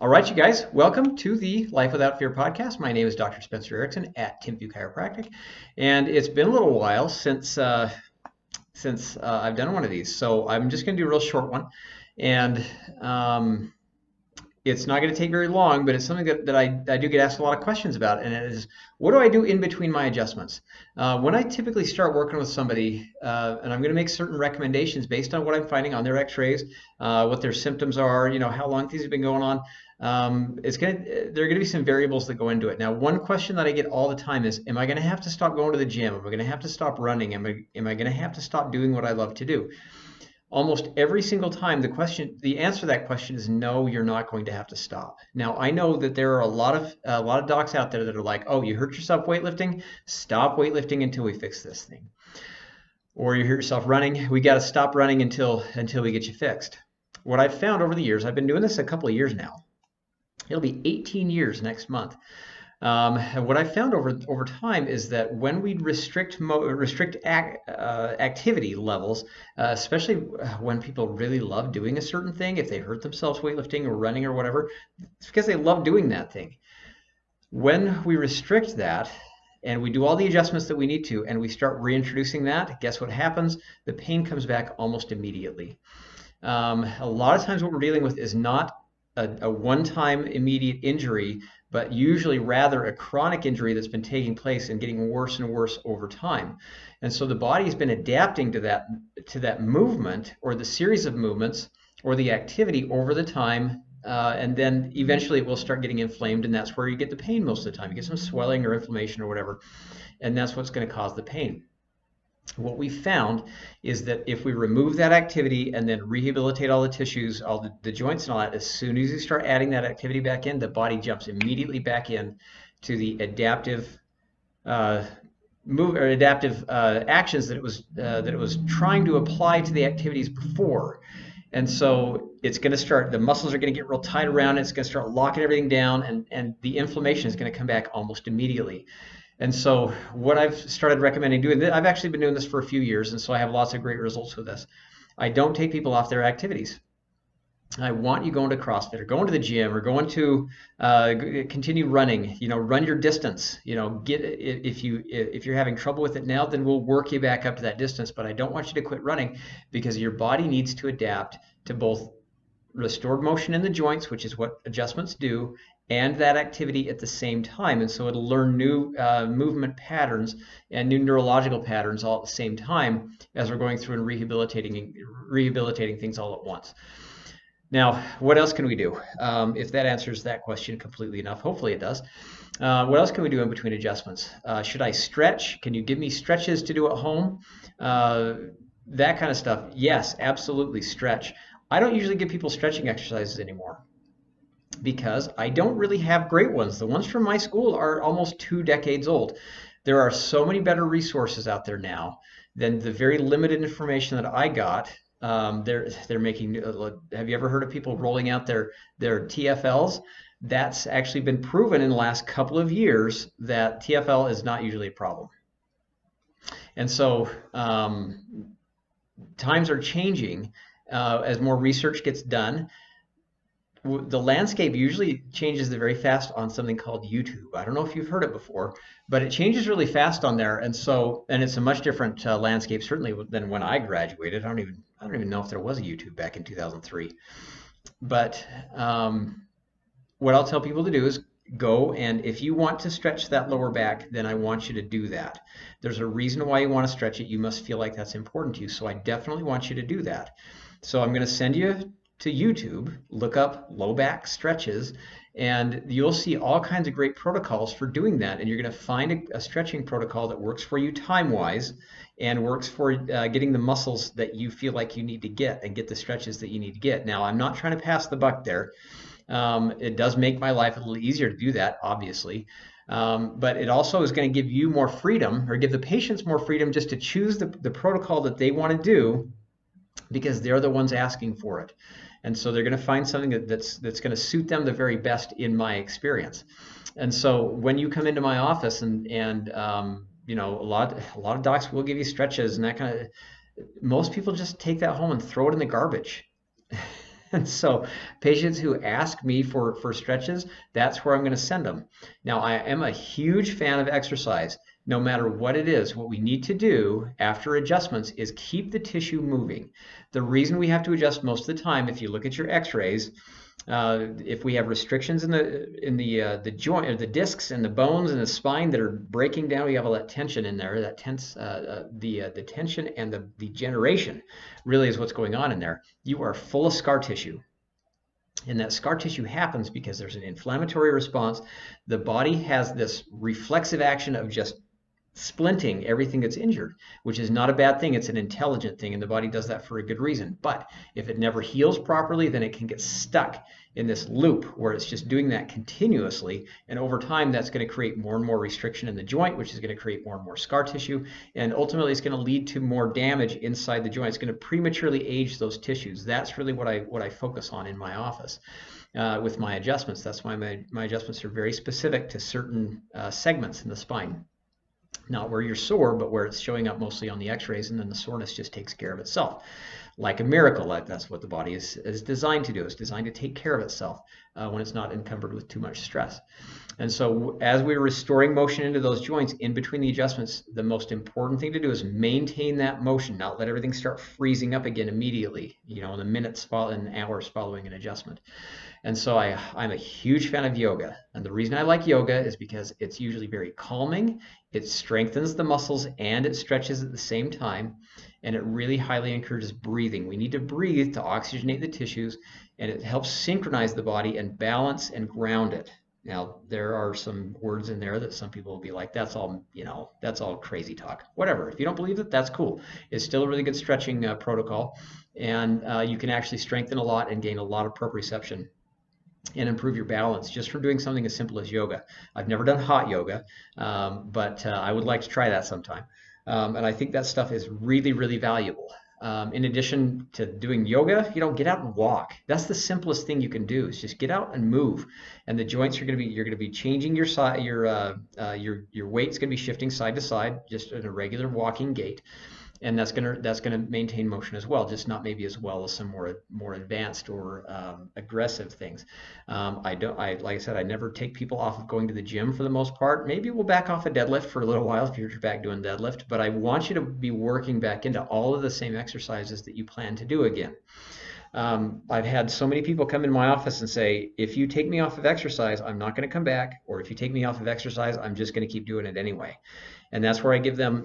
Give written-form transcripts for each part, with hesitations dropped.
All right, you guys, welcome to the Life Without Fear podcast. My name is Dr. Spencer Erickson at Timview Chiropractic, and it's been a little while since I've done one of these, so I'm just going to do a real short one, and it's not going to take very long, but it's something that I do get asked a lot of questions about, and it is, what do I do in between my adjustments? When I typically start working with somebody, and I'm going to make certain recommendations based on what I'm finding on their x-rays, what their symptoms are, how long things have been going on, there are going to be some variables that go into it. Now, one question that I get all the time is, am I going to have to stop going to the gym? Am I going to have to stop running? Am I going to have to stop doing what I love to do? Almost every single time, the answer to that question is no, you're not going to have to stop. Now, I know that there are a lot of docs out there that are like, oh, you hurt yourself weightlifting? Stop weightlifting until we fix this thing. Or you hurt yourself running? We got to stop running until we get you fixed. What I've found over the years, I've been doing this a couple of years now. It'll be 18 years next month. And what I found over time is that when we restrict activity levels, especially when people really love doing a certain thing, if they hurt themselves weightlifting or running or whatever, it's because they love doing that thing. When we restrict that and we do all the adjustments that we need to, and we start reintroducing that, guess what happens? The pain comes back almost immediately. A lot of times what we're dealing with is not a one-time immediate injury, but usually rather a chronic injury that's been taking place and getting worse and worse over time. And so the body's been adapting to that movement or the series of movements or the activity over the time, and then eventually it will start getting inflamed, and that's where you get the pain most of the time. You get some swelling or inflammation or whatever, and that's what's going to cause the pain. What we found is that if we remove that activity and then rehabilitate all the tissues, all the joints and all that, as soon as you start adding that activity back in, the body jumps immediately back in to the adaptive actions that it was trying to apply to the activities before. And so it's going to start, the muscles are going to get real tight around it, it's going to start locking everything down, and the inflammation is going to come back almost immediately. And so what I've started recommending doing, I've actually been doing this for a few years, and so I have lots of great results with this. I don't take people off their activities. I want you going to CrossFit or going to the gym or going to continue running, run your distance, if you're having trouble with it now, then we'll work you back up to that distance. But I don't want you to quit running, because your body needs to adapt to both restored motion in the joints, which is what adjustments do, and that activity at the same time. And so it'll learn new movement patterns and new neurological patterns all at the same time as we're going through and rehabilitating things all at once. Now, what else can we do? If that answers that question completely enough, hopefully it does. What else can we do in between adjustments? Should I stretch? Can you give me stretches to do at home? That kind of stuff. Yes, absolutely, stretch. I don't usually give people stretching exercises anymore, because I don't really have great ones. The ones from my school are almost 2 decades old. There are so many better resources out there now than the very limited information that I got. They're making. Have you ever heard of people rolling out their TFLs? That's actually been proven in the last couple of years that TFL is not usually a problem. And so times are changing as more research gets done. The landscape usually changes very fast on something called YouTube. I don't know if you've heard it before, but it changes really fast on there, and it's a much different landscape certainly than when I graduated. I don't even know if there was a YouTube back in 2003. But what I'll tell people to do is go, and if you want to stretch that lower back, then I want you to do that. There's a reason why you want to stretch it. You must feel like that's important to you, so I definitely want you to do that. So I'm going to send you to YouTube, look up low back stretches, and you'll see all kinds of great protocols for doing that. And you're going to find a stretching protocol that works for you time-wise and works for getting the muscles that you feel like you need to get and get the stretches that you need to get. Now, I'm not trying to pass the buck there. It does make my life a little easier to do that, obviously. But it also is going to give you more freedom, or give the patients more freedom, just to choose the protocol that they want to do, because they're the ones asking for it. And so they're going to find something that's going to suit them the very best, in my experience. And so when you come into my office, and a lot of docs will give you stretches and that kind of, most people just take that home and throw it in the garbage. And so patients who ask me for stretches, that's where I'm going to send them. Now, I am a huge fan of exercise. No matter what it is, what we need to do after adjustments is keep the tissue moving. The reason we have to adjust most of the time, if you look at your x-rays, if we have restrictions in the joint or the discs and the bones and the spine that are breaking down, we have all that tension in there. That the tension and the degeneration really is what's going on in there. You are full of scar tissue. And that scar tissue happens because there's an inflammatory response. The body has this reflexive action of just splinting everything that's injured, which is not a bad thing. It's an intelligent thing, and the body does that for a good reason. But if it never heals properly, then it can get stuck in this loop where it's just doing that continuously. And over time, that's going to create more and more restriction in the joint, which is going to create more and more scar tissue. And ultimately, it's going to lead to more damage inside the joint. It's going to prematurely age those tissues. That's really what I focus on in my office. With my adjustments. That's why my adjustments are very specific to certain segments in the spine. Not where you're sore, but where it's showing up mostly on the x-rays, and then the soreness just takes care of itself. Like a miracle, that's what the body is designed to do. It's designed to take care of itself when it's not encumbered with too much stress. And so as we're restoring motion into those joints in between the adjustments, the most important thing to do is maintain that motion, not let everything start freezing up again immediately, in the minutes and hours following an adjustment. And so I'm a huge fan of yoga. And the reason I like yoga is because it's usually very calming. It strengthens the muscles and it stretches at the same time. And it really highly encourages breathing. We need to breathe to oxygenate the tissues, and it helps synchronize the body and balance and ground it. Now, there are some words in there that some people will be like, that's all crazy talk. Whatever. If you don't believe it, that's cool. It's still a really good stretching protocol. And you can actually strengthen a lot and gain a lot of proprioception and improve your balance just from doing something as simple as yoga. I've never done hot yoga, but I would like to try that sometime. And I think that stuff is really, really valuable. In addition to doing yoga, get out and walk. That's the simplest thing you can do, is just get out and move. And the joints you're going to be changing your side, your weight's going to be shifting side to side, just in a regular walking gait. And that's gonna maintain motion as well, just not maybe as well as some more advanced or aggressive things. Like I said, I never take people off of going to the gym for the most part. Maybe we'll back off a deadlift for a little while if you're back doing deadlift, but I want you to be working back into all of the same exercises that you plan to do again. I've had so many people come in my office and say, if you take me off of exercise, I'm not going to come back, or if you take me off of exercise, I'm just going to keep doing it anyway. And that's where I give them,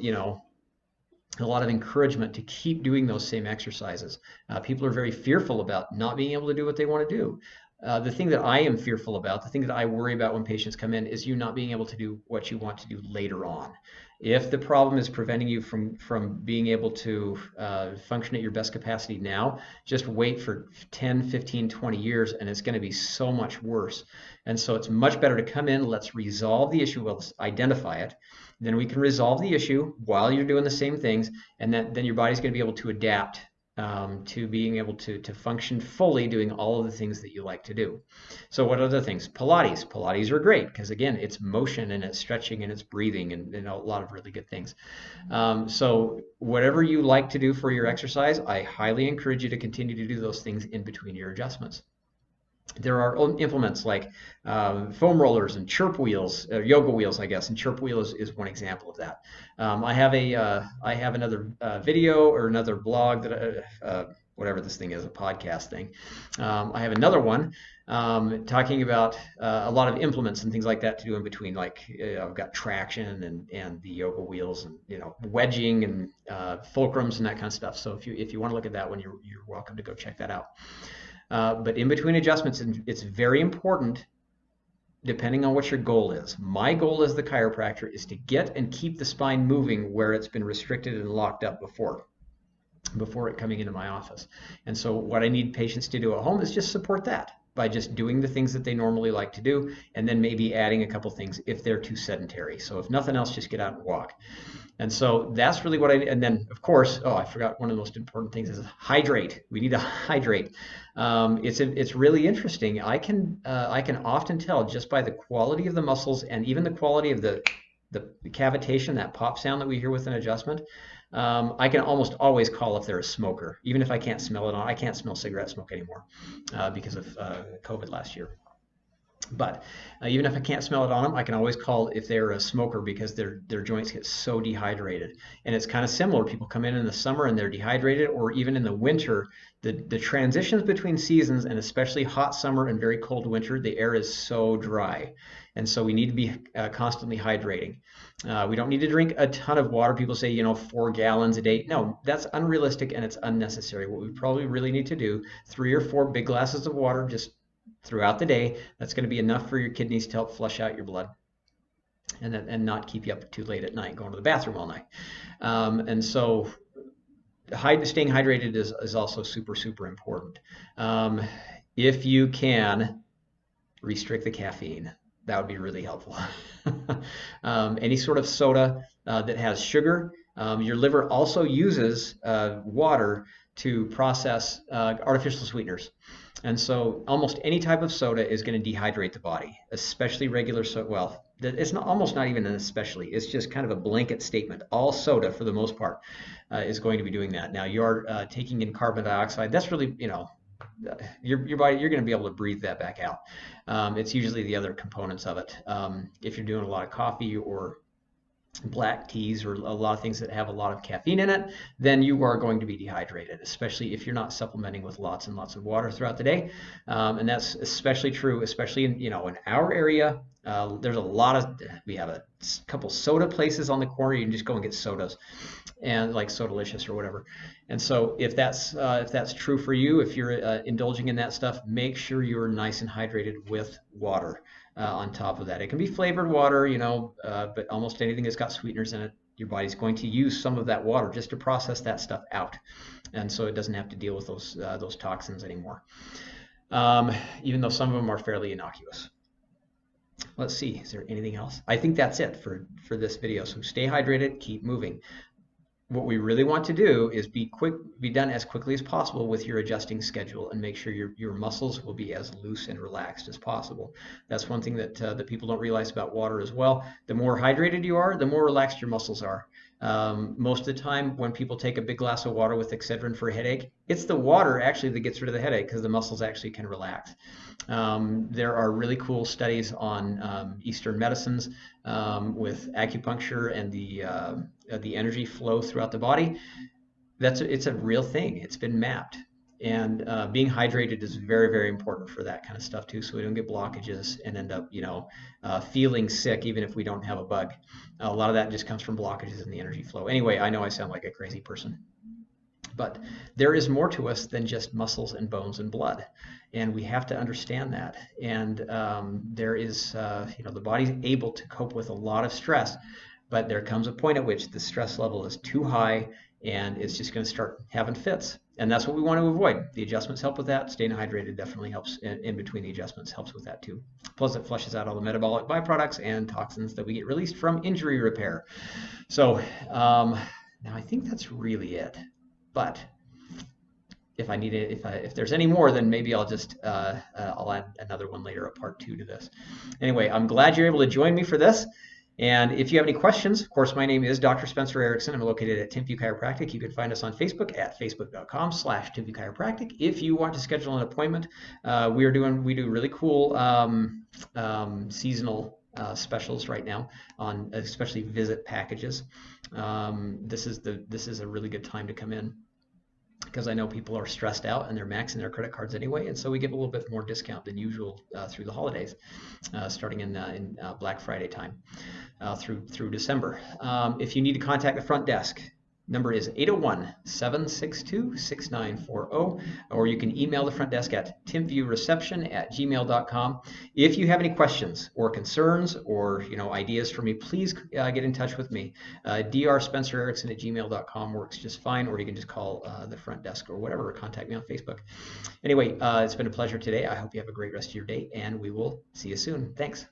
a lot of encouragement to keep doing those same exercises. People are very fearful about not being able to do what they want to do. The thing that I am fearful about, the thing that I worry about when patients come in, is you not being able to do what you want to do later on. If the problem is preventing you from being able to function at your best capacity now, just wait for 10, 15, 20 years, and it's going to be so much worse. And so it's much better to come in, let's resolve the issue, let's identify it. Then we can resolve the issue while you're doing the same things, and then your body's going to be able to adapt to being able to function fully doing all of the things that you like to do. So what other things? Pilates. Pilates are great because, again, it's motion and it's stretching and it's breathing and a lot of really good things. So whatever you like to do for your exercise, I highly encourage you to continue to do those things in between your adjustments. There are implements like foam rollers and chirp wheels, yoga wheels, I guess, and chirp wheel is one example of that. I have another video or another blog that whatever this thing is, a podcast thing. I have another one talking about a lot of implements and things like that to do in between. Like I've got traction and the yoga wheels and wedging and fulcrums and that kind of stuff. So if you want to look at that one, you're welcome to go check that out. But in between adjustments, it's very important, depending on what your goal is. My goal as the chiropractor is to get and keep the spine moving where it's been restricted and locked up before it coming into my office. And so what I need patients to do at home is just support that by just doing the things that they normally like to do, and then maybe adding a couple things if they're too sedentary. So if nothing else, just get out and walk. And so that's really what and then of course, I forgot one of the most important things is hydrate. We need to hydrate. It's really interesting. I can often tell just by the quality of the muscles and even the quality of the cavitation, that pop sound that we hear with an adjustment, I can almost always call if they're a smoker, even if I can't smell it on. I can't smell cigarette smoke anymore because of COVID last year. But even if I can't smell it on them, I can always call if they're a smoker because their joints get so dehydrated. And it's kind of similar. People come in the summer and they're dehydrated, or even in the winter, the transitions between seasons, and especially hot summer and very cold winter, the air is so dry. And so we need to be constantly hydrating. We don't need to drink a ton of water. People say, 4 gallons a day. No, that's unrealistic and it's unnecessary. What we probably really need to do, 3 or 4 big glasses of water, just throughout the day. That's going to be enough for your kidneys to help flush out your blood and not keep you up too late at night going to the bathroom all night. And so staying hydrated is also super, super important. If you can restrict the caffeine, that would be really helpful. Any sort of soda that has sugar. Your liver also uses water to process artificial sweeteners. And so almost any type of soda is going to dehydrate the body, especially regular soda. Well, it's almost not even an especially. It's just kind of a blanket statement. All soda, for the most part, is going to be doing that. Now, you're taking in carbon dioxide. That's really, your body, you're going to be able to breathe that back out. It's usually the other components of it. If you're doing a lot of coffee or black teas or a lot of things that have a lot of caffeine in it, then you are going to be dehydrated, especially if you're not supplementing with lots and lots of water throughout the day. And that's especially true, especially in our area. There's we have a couple soda places on the corner. You can just go and get sodas, and like Sodalicious or whatever. And so if that's true for you, if you're indulging in that stuff, make sure you're nice and hydrated with water. On top of that, it can be flavored water, but almost anything that's got sweeteners in it, your body's going to use some of that water just to process that stuff out, and so it doesn't have to deal with those toxins anymore. Even though some of them are fairly innocuous. Let's see, is there anything else? I think that's it for this video. So stay hydrated, keep moving. What we really want to do is be done as quickly as possible with your adjusting schedule, and make sure your muscles will be as loose and relaxed as possible. That's one thing that people don't realize about water as well. The more hydrated you are, the more relaxed your muscles are. Most of the time when people take a big glass of water with Excedrin for a headache, it's the water actually that gets rid of the headache because the muscles actually can relax. There are really cool studies on Eastern medicines with acupuncture and the energy flow throughout the body. It's a real thing. It's been mapped. And being hydrated is very, very important for that kind of stuff too, so we don't get blockages and end up, feeling sick even if we don't have a bug. A lot of that just comes from blockages in the energy flow. Anyway, I know I sound like a crazy person, but there is more to us than just muscles and bones and blood, and we have to understand that. And there is, the body's able to cope with a lot of stress, but there comes a point at which the stress level is too high and it's just going to start having fits. And that's what we want to avoid. The adjustments help with that. Staying hydrated definitely helps in between the adjustments, helps with that too. Plus it flushes out all the metabolic byproducts and toxins that we get released from injury repair. So now I think that's really it. But if I need it, if there's any more, then maybe I'll just I'll add another one later, a part 2 to this. Anyway, I'm glad you're able to join me for this. And if you have any questions, of course, my name is Dr. Spencer Erickson. I'm located at Timpview Chiropractic. You can find us on Facebook at facebook.com/Timpview Chiropractic. If you want to schedule an appointment, we do really cool seasonal specials right now on especially visit packages. This is a really good time to come in, because I know people are stressed out and they're maxing their credit cards anyway, and so we give a little bit more discount than usual through the holidays, starting in Black Friday time through December. If you need to contact the front desk, number is 801-762-6940, or you can email the front desk at timpviewreception@gmail.com. If you have any questions or concerns or ideas for me, please get in touch with me. drspencererickson@gmail.com works just fine, or you can just call the front desk or whatever, or contact me on Facebook. Anyway, it's been a pleasure today. I hope you have a great rest of your day, and we will see you soon. Thanks.